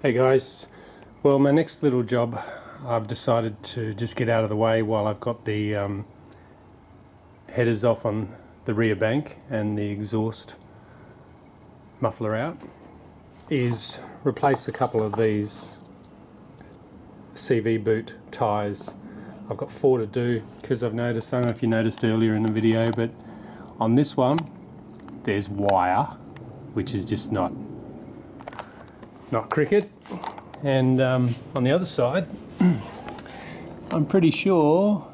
Hey guys, well my next little job I've decided to just get out of the way while I've got the headers off on the rear bank and the exhaust muffler out, is replace a couple of these CV boot tyres. I've got 4 to do because I've noticed, I don't know if you noticed earlier in the video, but on this one there's wire which is just not cricket. And on the other side, I'm pretty sure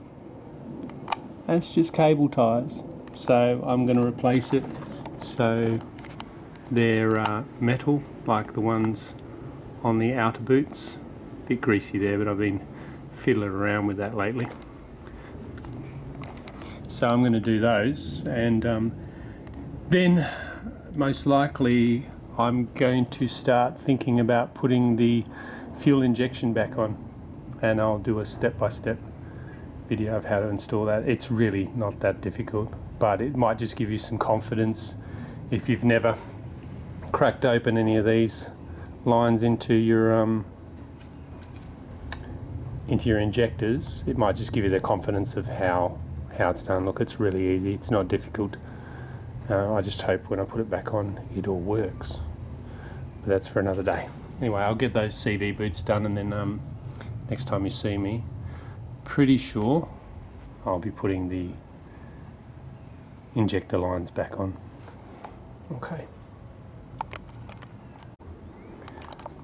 that's just cable ties. So I'm going to replace it so they're metal, like the ones on the outer boots. A bit greasy there, but I've been fiddling around with that lately. So I'm going to do those, and then most likely I'm going to start thinking about putting the fuel injection back on, and I'll do a step-by-step video of how to install that. It's really not that difficult, but it might just give you some confidence if you've never cracked open any of these lines into your injectors. It might just give you the confidence of how it's done. Look, it's really easy, it's not difficult. I just hope when I put it back on it all works, but that's for another day. Anyway, I'll get those CV boots done, and then next time you see me, pretty sure I'll be putting the injector lines back on.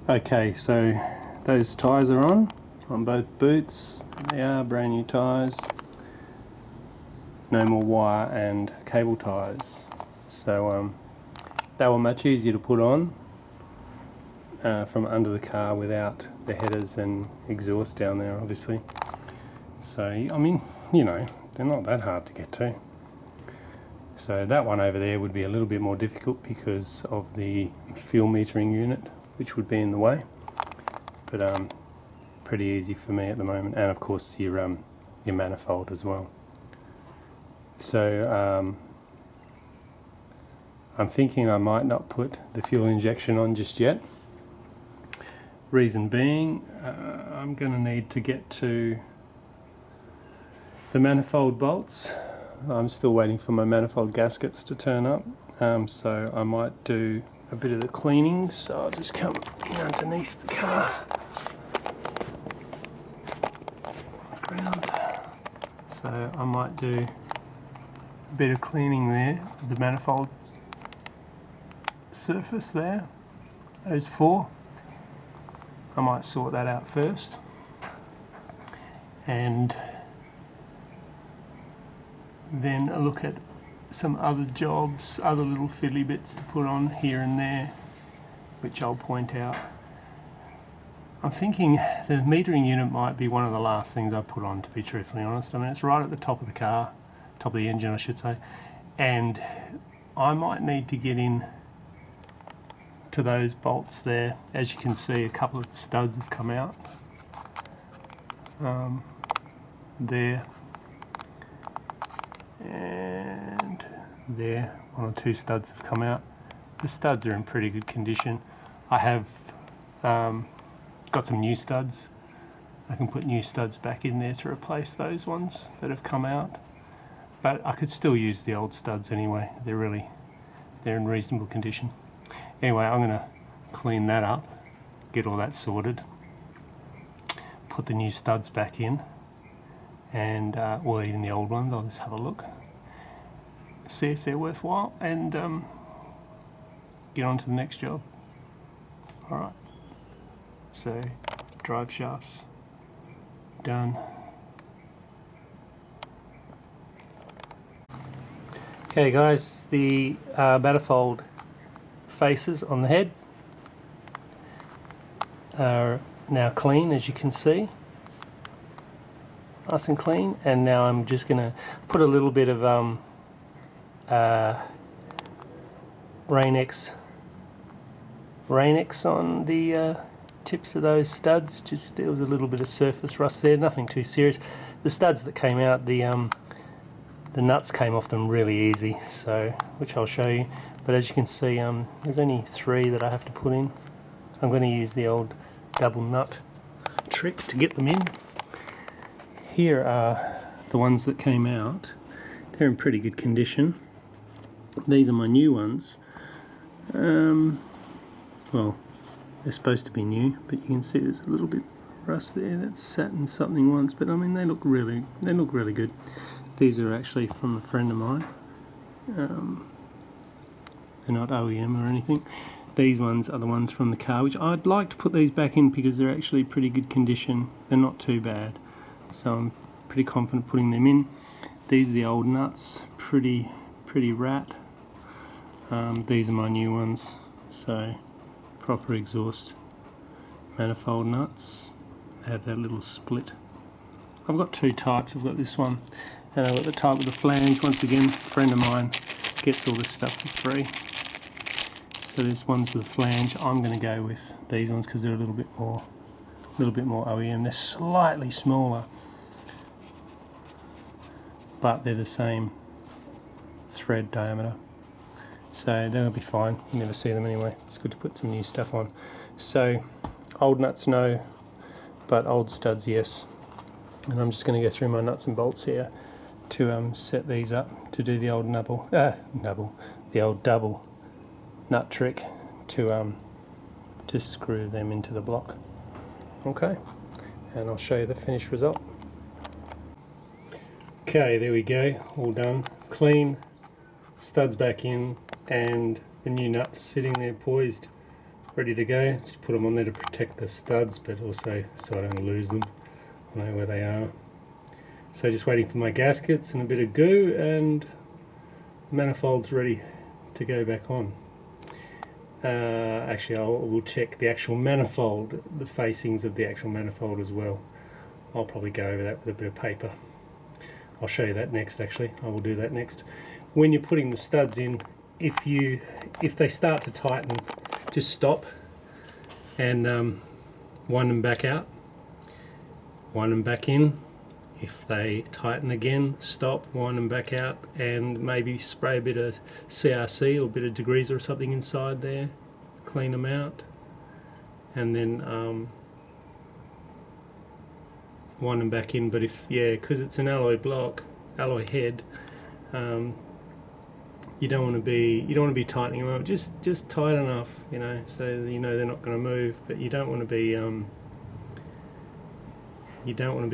Okay, so those tyres are on both boots. They are brand new tyres. No more wire and cable ties, so they were much easier to put on from under the car without the headers and exhaust down there, obviously. So I mean, you know, they're not that hard to get to. So that one over there would be a little bit more difficult because of the fuel metering unit, which would be in the way, but pretty easy for me at the moment, and of course your manifold as well. So I'm thinking I might not put the fuel injection on just yet. Reason being, I'm going to need to get to the manifold bolts. I'm still waiting for my manifold gaskets to turn up, so I might do a bit of the cleaning. So I'll just come in underneath the car. Ground. So I might do a bit of cleaning there, the manifold surface there, those 4. I might sort that out first, and then look at some other jobs, other little fiddly bits to put on here and there, which I'll point out. I'm thinking the metering unit might be one of the last things I put on, to be truthfully honest. I mean, it's right at the top of the car, top of the engine I should say, and I might need to get in to those bolts there. As you can see, a couple of the studs have come out there and there. 1 or 2 studs have come out. The studs are in pretty good condition. I have got some new studs. I can put new studs back in there to replace those ones that have come out, but I could still use the old studs anyway. They're in reasonable condition. Anyway, I'm going to clean that up, get all that sorted, put the new studs back in, and or even the old ones. I'll just have a look, see if they're worthwhile, and get on to the next job. Alright, so drive shafts done. Okay guys, the manifold faces on the head are now clean, as you can see, nice and clean. And now I'm just going to put a little bit of Rain-X on the tips of those studs. Just there was a little bit of surface rust there, nothing too serious. The studs that came out, the nuts came off them really easy, so which I'll show you. But as you can see, there's only 3 that I have to put in. I'm going to use the old double nut trick to get them in. Here are the ones that came out. They're in pretty good condition. These are my new ones. Well, they're supposed to be new, but you can see there's a little bit of rust there that's sat in something once, but I mean they look really good. These are actually from a friend of mine. They're not OEM or anything. These ones are the ones from the car, which I'd like to put these back in because they're actually pretty good condition. They're not too bad, so I'm pretty confident putting them in. These are the old nuts, pretty rat. These are my new ones, so proper exhaust manifold nuts. They have that little split. I've got two types. I've got this one, and I've got the type with the flange. Once again, a friend of mine gets all this stuff for free. So this one's with a flange. I'm going to go with these ones because they're a little bit more OEM. They're slightly smaller, but they're the same thread diameter, so they'll be fine. You never see them anyway. It's good to put some new stuff on. So old nuts no, but old studs yes. And I'm just going to go through my nuts and bolts here to set these up to do the old double nut trick to screw them into the block. Okay, and I'll show you the finished result. Okay, there we go, all done, clean, studs back in, and the new nuts sitting there poised, ready to go. Just put them on there to protect the studs, but also so I don't lose them. I know where they are. So just waiting for my gaskets and a bit of goo, and the manifold's ready to go back on. Actually, we'll check the actual manifold, the facings of the actual manifold as well. I'll probably go over that with a bit of paper. I'll show you that next. Actually, I will do that next. When you're putting the studs in, if they start to tighten, just stop and wind them back out, wind them back in. If they tighten again, stop, wind them back out, and maybe spray a bit of CRC or a bit of degreaser or something inside there, clean them out, and then wind them back in. But because it's an alloy block, alloy head, you don't want to be tightening them up. Just tight enough, so you know they're not going to move. But you don't want to be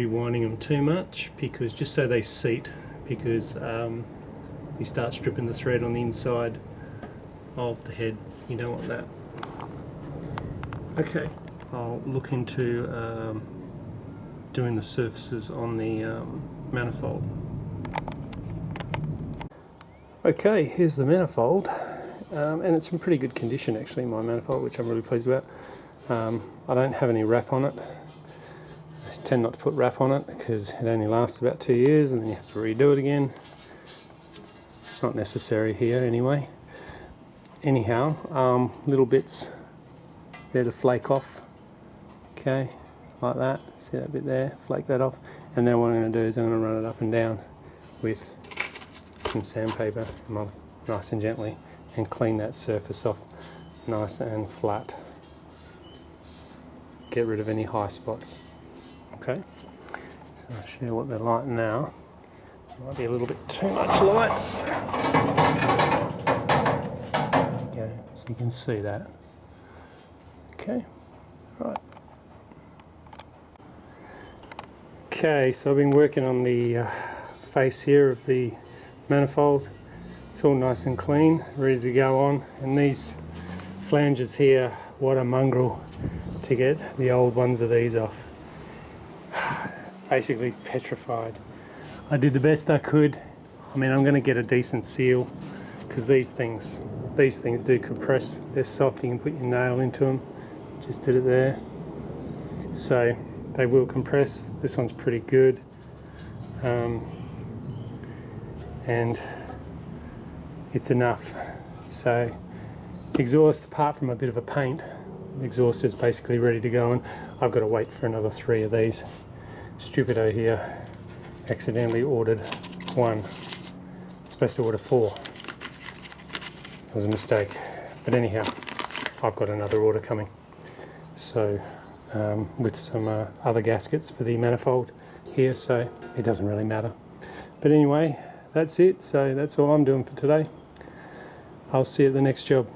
winding them too much, because just so they seat, because you start stripping the thread on the inside of the head. You don't want that. Okay, I'll look into doing the surfaces on the manifold. Okay, here's the manifold, and it's in pretty good condition actually, my manifold, which I'm really pleased about. I don't have any wrap on it. I tend not to put wrap on it because it only lasts about 2 years and then you have to redo it again. It's not necessary here anyway. Anyhow, little bits there to flake off. Okay, like that. See that bit there? Flake that off. And then what I'm going to do is I'm going to run it up and down with some sandpaper, nice and gently, and clean that surface off nice and flat. Get rid of any high spots. Okay, so I'll show you what they're like now. Might be a little bit too much light. Okay, so you can see that. Okay, right. Okay, so I've been working on the face here of the manifold. It's all nice and clean, ready to go on. And these flanges here, what a mongrel to get the old ones of these off. Basically petrified. I did the best I could. I mean, I'm going to get a decent seal because these things do compress. They're soft, you can put your nail into them. Just did it there. So they will compress. This one's pretty good. And it's enough. So exhaust, apart from a bit of a paint, the exhaust is basically ready to go, and I've got to wait for another 3 of these. Stupido here accidentally ordered 1. Supposed to order 4. It was a mistake. But anyhow, I've got another order coming. So with some other gaskets for the manifold here, so it doesn't really matter. But anyway, that's it. So that's all I'm doing for today. I'll see you at the next job.